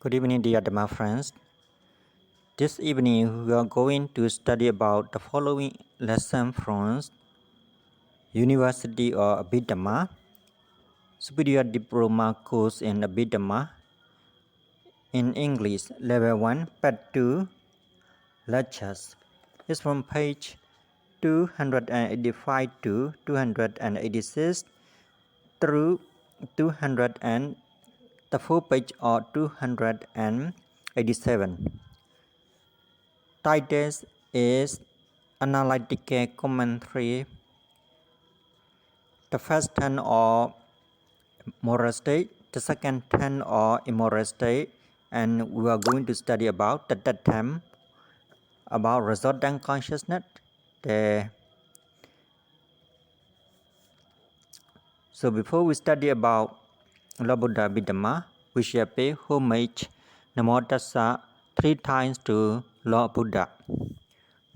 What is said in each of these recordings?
Good evening, dear Dhamma friends. This evening, we are going to study about the following lesson from University of ABHIDHAMMAR, Superior Diploma course in ABHIDHAMMAR, in English, Level 1, Part 2, Lectures. It's from page 285 to 286 through 200 and the full page or 287. Title is Analytical Commentary. The first 10 are moral state, the second 10 are immoral state, and we are going to study about the third 10 about resultant consciousness. So before we study about Lord Buddha ABHIDHAMMAR, we shall pay homage Namo Tassa 3 times to Lord Buddha.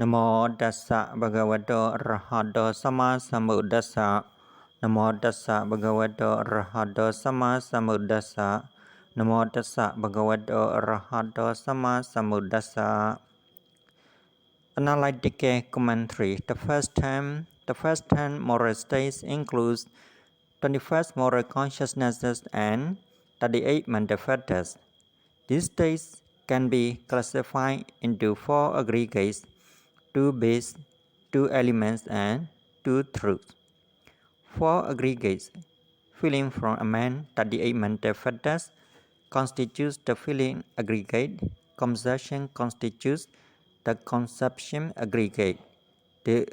Namo Tassa Bhagavato Arahato Samma Sambuddhassa. Namo Tassa Bhagavato Arahato Samma Sambuddhassa. Namo Tassa Bhagavato Arahato Samma Sambuddhassa. Analytical commentary. The first 10 moral states includes 21st moral consciousnesses and 38 mental factors. These states can be classified into 4 aggregates, 2 base, 2 elements, and 2 truths. 4 aggregates: feeling from a man, 38 mental factors constitutes the feeling aggregate. Conception constitutes the conception aggregate. The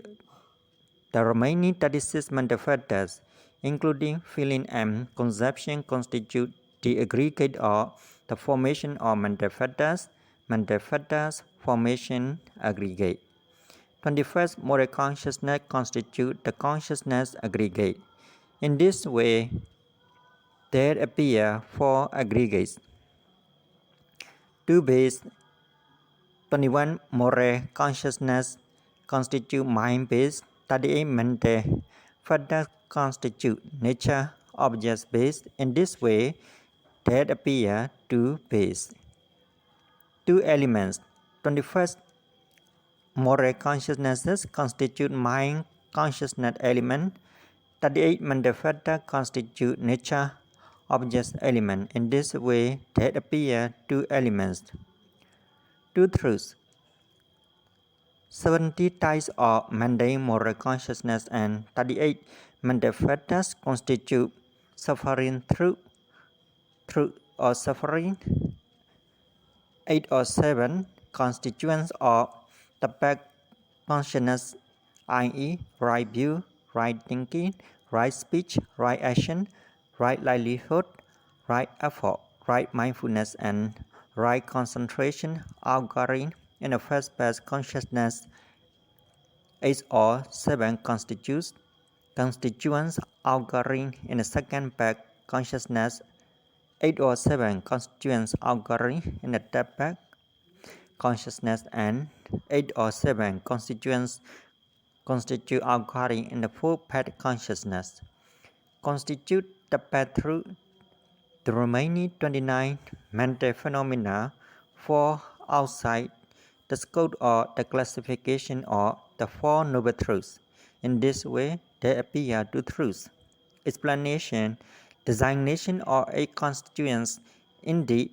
remaining 36 mental factors, including feeling and conception, constitute the aggregate or the formation of mental factors, formation aggregate. 21st moral consciousness constitute the consciousness aggregate. In this way, there appear 4 aggregates. 2 base, 21 moral consciousness constitute mind base, 38 mental factors constitute nature object base. In this way, there appear 2 base. 2 elements, 21st moral consciousnesses constitute mind consciousness element, 38 mental factors constitute nature object element. In this way, there appear 2 elements. 2 truths. 70 types of mundane moral consciousness and 38 mental factors constitute suffering truth or suffering. 8 or 7 constituents of the back consciousness, i.e., right view, right thinking, right speech, right action, right livelihood, right effort, right mindfulness, and right concentration, occurring in the first path consciousness. 8 or 7 constituents occurring in the second path consciousness. 8 or 7 constituents occurring in the third path consciousness, and 8 or 7 constitute occurring in the fourth path consciousness. Constitute the path through the remaining 29 mental phenomena fall outside the scope or the classification of the 4 noble truths. In this way, there appear 2 truths. Explanation: designation of 8 constituents indeed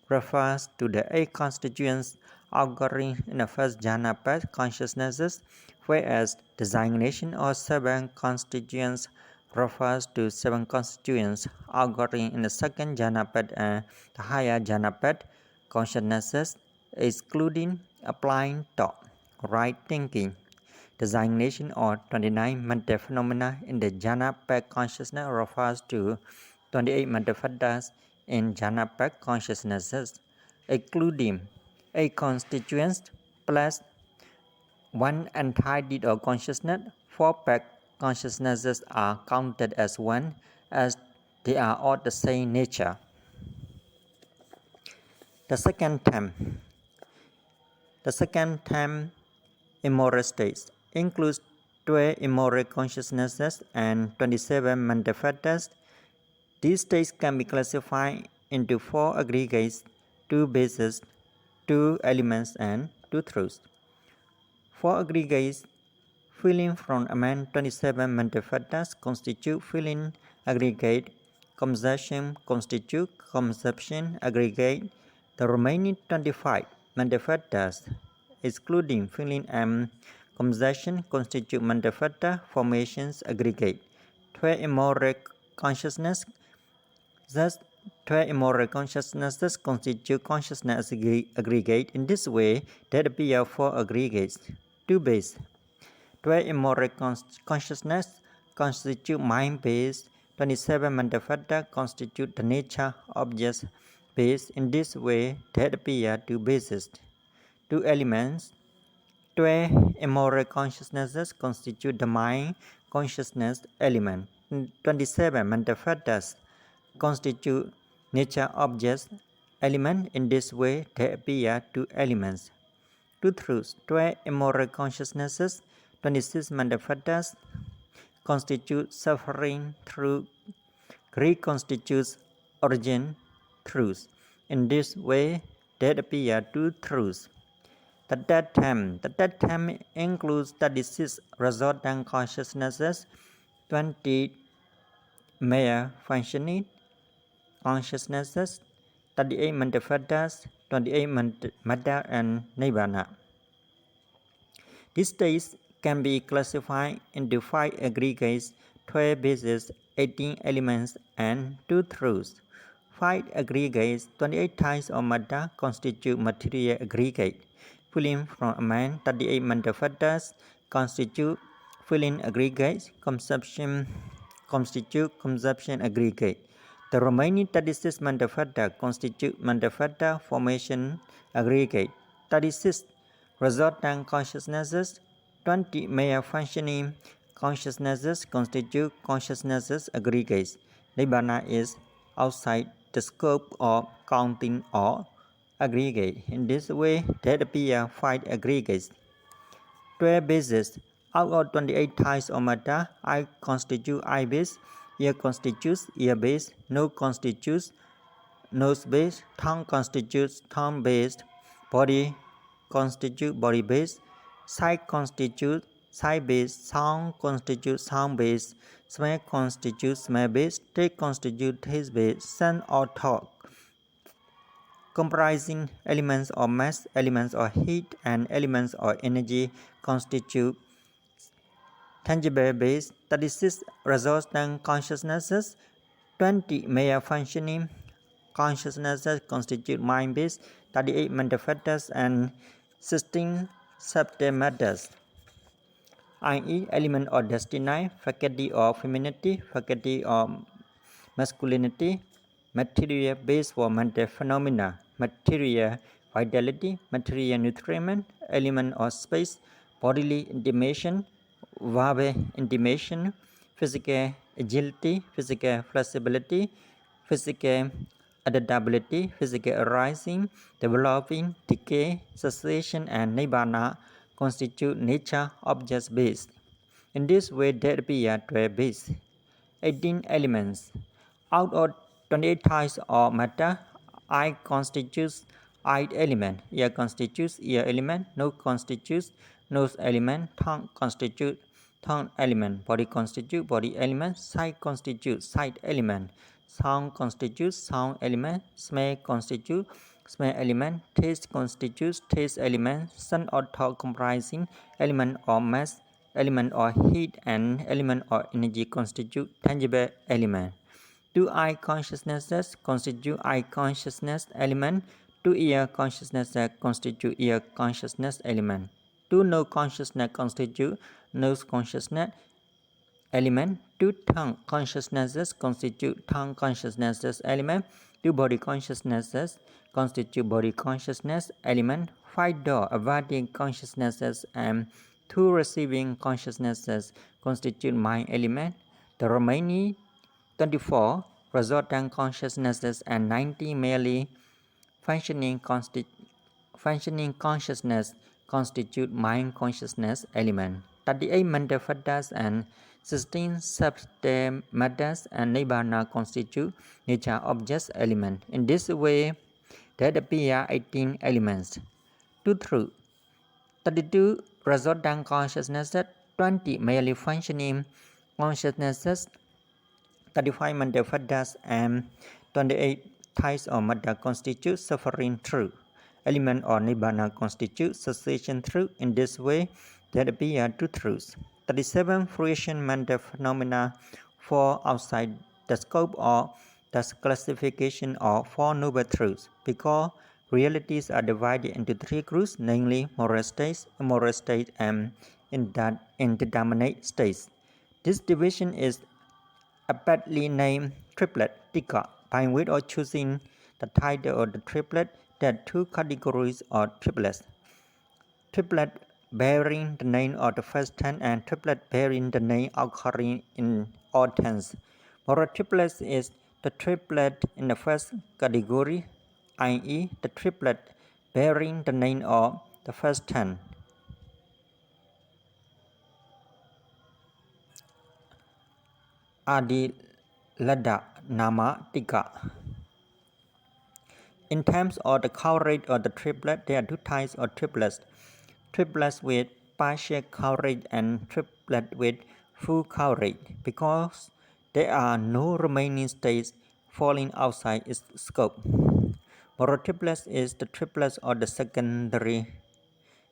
refers to the 8 constituents occurring in the first jhana path consciousnesses, whereas designation of 7 constituents refers to 7 constituents occurring in the second jhana path and the higher jhana path consciousnesses, excluding applying thought, right thinking. Designation of 29 mental phenomena in the jhana path consciousness refers to 28 mental factors in jhana path consciousnesses, excluding 8 constituents plus 1 entity of consciousness. 4 path consciousnesses are counted as one, as they are all the same nature. The second term, immoral states, includes 12 immoral consciousnesses and 27 mental factors. These states can be classified into 4 aggregates: 2 bases, 2 elements, and 2 truths. 4 aggregates filling from among 27 mental factors constitute filling aggregate. Conception constitute conception aggregate. The remaining 25 mental factors, excluding filling and conception, constitute mental factor formations aggregate. 12 immoral consciousness. Thus, 12 immoral consciousnesses constitute consciousness aggregate. In this way, there appear 4 aggregates, 2 base. 12 immoral consciousness constitute mind base. 27 mental factors constitute the nature objects base. In this way, there appear 2 bases, 2 elements. 12 immoral consciousnesses constitute the mind consciousness element. 27 mental factors constitute nature objects element. In this way, there appear 2 elements, 2 truths. 12 immoral consciousnesses, 26 mental factors constitute suffering through reconstitutes origin truths. In this way, there appear 2 truths. The third term includes 36 resultant consciousnesses, 20 mere functioning consciousnesses, 38 mental factors, 28 matter, and nirvana. These states can be classified into 5 aggregates, 12 bases, 18 elements, and 2 truths. 5 aggregates, 28 types of matter constitute material aggregate. Filling from among 38 mental factors constitute filling aggregates. Conception constitute conception aggregate. The remaining 36 mental factors constitute mental factor formation aggregate. 36 resultant consciousnesses, 20 mere functioning consciousnesses constitute consciousnesses aggregates. Nirvana is outside the scope of counting or aggregate. In this way, there appear 5 aggregates, 12 bases. Out of 28 types of matter, eye constitutes eye base, ear constitutes ear base, nose constitutes nose base, tongue constitutes tongue base, body constitutes body base, sight constitutes sight base, sound constitutes sound base, smell constitutes smell base, taste constitutes taste base, sense or thought comprising elements of mass, elements of heat, and elements of energy constitute tangible base. 36 resultant consciousnesses, 20 mere functioning consciousnesses constitute mind base, 38 mental factors, and 16 subtle matters, i.e. element of destiny, faculty of femininity, faculty of masculinity, material base for mental phenomena, material vitality, material nutriment, element of space, bodily intimation, verbal intimation, physical agility, physical flexibility, physical adaptability, physical arising, developing, decay, cessation, and nirvana constitute nature objects base. In this way, there appear 12 base, 18 elements. Out of 28 types of matter, eye constitutes eye element, ear constitutes ear element, nose constitutes nose element, tongue constitutes tongue element, body constitutes body element, sight constitutes sight element, sound constitutes sound element, smell constitutes smell element, taste constitutes taste element, sense or thought comprising element of mass, element of heat, and element of energy constitute tangible element. 2 eye consciousnesses constitute eye consciousness element, 2 ear consciousnesses constitute ear consciousness element, 2 nose consciousness constitute nose consciousness element, 2 tongue consciousnesses constitute tongue consciousnesses element, 2 body consciousnesses constitute body consciousness element, 5 door abiding consciousnesses and 2 receiving consciousnesses constitute mind element. The remaining 24 resultant consciousnesses and 90 merely functioning consciousness constitute mind consciousness element. 38 mental factors and 16 subtle matters and nirvana constitute nature objects element. In this way, that appear 18 elements. 2 truth. 32 resultant consciousnesses, 20 merely functioning consciousnesses, 35 mental factors, and 28 types of matter constitute suffering truth. Element or nibbana constitute cessation truth. In this way, there appear two truths. 37 fruition mental phenomena fall outside the scope of the classification of four noble truths, because realities are divided into three groups, namely moral states, immoral states, and indeterminate states. This division is aptly named triplet tika, by which of choosing the title of the triplet, there are two categories of triplets. Triplet bearing the name of the first ten and triplet bearing the name occurring in all tens. Moral triplet is the triplet in the first category, i.e. the triplet bearing the name of the first ten. Nama In terms of the coverage of the triplet, there are two types of triplets. Triplets with partial coverage and triplet with full coverage, because there are no remaining states falling outside its scope. Moral triplet is the triplet of the secondary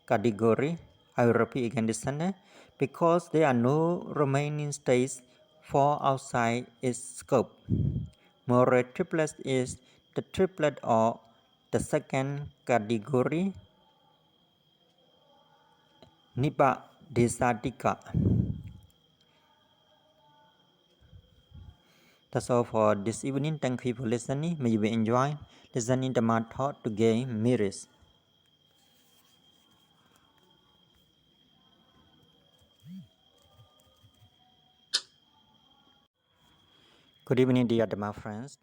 category. I will repeat again this sentence. Because there are no remaining states fall outside its scope. Moral triplet is the triplet of the second category, Desatika. That's all for this evening. Thank you for listening. May you enjoy listening to my thought to gain mirrors. Good evening, dear Dhamma friends.